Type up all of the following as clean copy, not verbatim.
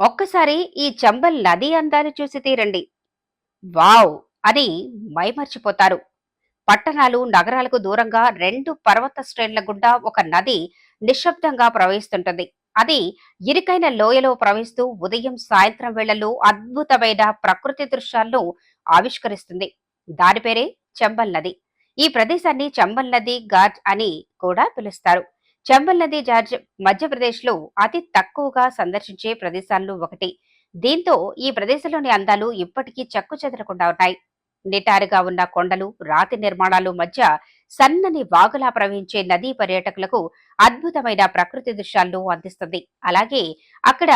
ఒక్కసారి ఈ చంబల్ నది అందాలు చూసి తీరండి. వావ్ అని మైమర్చిపోతారు. పట్టణాలు, నగరాలకు దూరంగా రెండు పర్వత శ్రేణుల గుండా ఒక నది నిశ్శబ్దంగా ప్రవహిస్తుంటుంది. అది ఇరుకైన లోయలో ప్రవహిస్తూ ఉదయం, సాయంత్రం వేళల్లో అద్భుతమైన ప్రకృతి దృశ్యాలను ఆవిష్కరిస్తుంది. దాని పేరే చంబల్ నది. ఈ ప్రదేశాన్ని చంబల్ నది ఘాట్ అని కూడా పిలుస్తారు. చంబల్ నది జార్జ్ మధ్యప్రదేశ్లో అతి తక్కువగా సందర్శించే ప్రదేశాల్లో ఒకటి. దీంతో ఈ ప్రదేశంలోని అందాలు ఇప్పటికీ చెక్కుచెదరకుండా ఉన్నాయి. నిటారుగా ఉన్న కొండలు, రాతి నిర్మాణాలు మధ్య సన్నని వాగులా ప్రవహించే నదీ పర్యాటకులకు అద్భుతమైన ప్రకృతి దృశ్యాలను అందిస్తుంది. అలాగే అక్కడ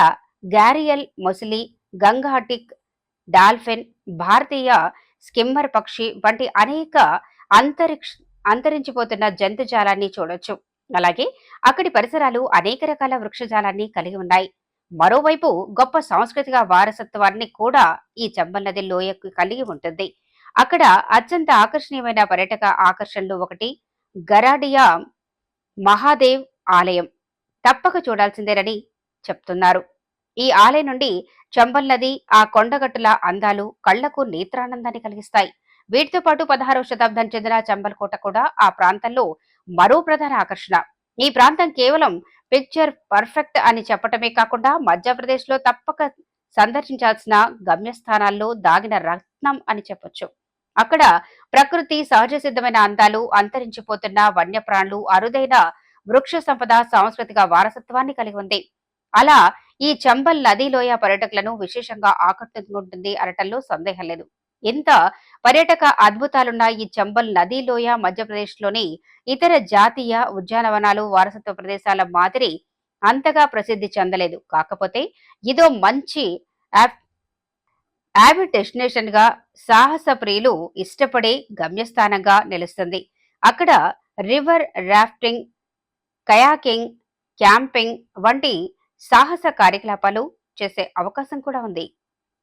గ్యారియల్ మొసలి, గంగాటిక్ డాల్ఫిన్, భారతీయ స్కిమ్మర్ పక్షి వంటి అనేక అంతరిక్ష అంతరించిపోతున్న జంతుజాలాన్ని చూడొచ్చు. అలాగే అక్కడి పరిసరాలు అనేక రకాల వృక్షజాలాన్ని కలిగి ఉన్నాయి. మరోవైపు గొప్ప సాంస్కృతిక వారసత్వాన్ని కూడా ఈ చంబల్ నది లోయకు కలిగి ఉంటుంది. అక్కడ అత్యంత ఆకర్షణీయమైన పర్యాటక ఆకర్షణలు ఒకటి గరాడియా మహాదేవ్ ఆలయం. తప్పక చూడాల్సిందేనని చెప్తున్నారు. ఈ ఆలయం నుండి చంబల్ నది, ఆ కొండగట్టుల అందాలు కళ్లకు నేత్రానందాన్ని కలిగిస్తాయి. వీటితో పాటు 16వ శతాబ్దానికి చెందిన చంబల్ కోట కూడా ఆ ప్రాంతంలో మరో ప్రధాన ఆకర్షణ. ఈ ప్రాంతం కేవలం పిక్చర్ పర్ఫెక్ట్ అని చెప్పటమే కాకుండా మధ్యప్రదేశ్ లో తప్పక సందర్శించాల్సిన గమ్యస్థానాల్లో దాగిన రత్నం అని చెప్పొచ్చు. అక్కడ ప్రకృతి, సహజ సిద్ధమైన అందాలు, అంతరించిపోతున్న వన్యప్రాణులు, అరుదైన వృక్ష సంపద, సాంస్కృతిక వారసత్వాన్ని కలిగి ఉంది. అలా ఈ చంబల్ నదీలోయ పర్యాటకులను విశేషంగా ఆకట్టుకుంటుంది అనటంలో సందేహం లేదు. ఇంత పర్యాటక అద్భుతాలున్న ఈ చంబల్ నదీలోయ మధ్యప్రదేశ్లోని ఇతర జాతీయ ఉద్యానవనాలు, వారసత్వ ప్రదేశాల మాదిరి అంతగా ప్రసిద్ధి చెందలేదు. కాకపోతే ఇదో మంచి యావిడ్ డెస్టినేషన్ గా, సాహస ప్రియులు ఇష్టపడే గమ్యస్థానంగా నిలుస్తుంది. అక్కడ రివర్ రాఫ్టింగ్, కయాకింగ్, క్యాంపింగ్ వంటి సాహస కార్యకలాపాలు చేసే అవకాశం కూడా ఉంది.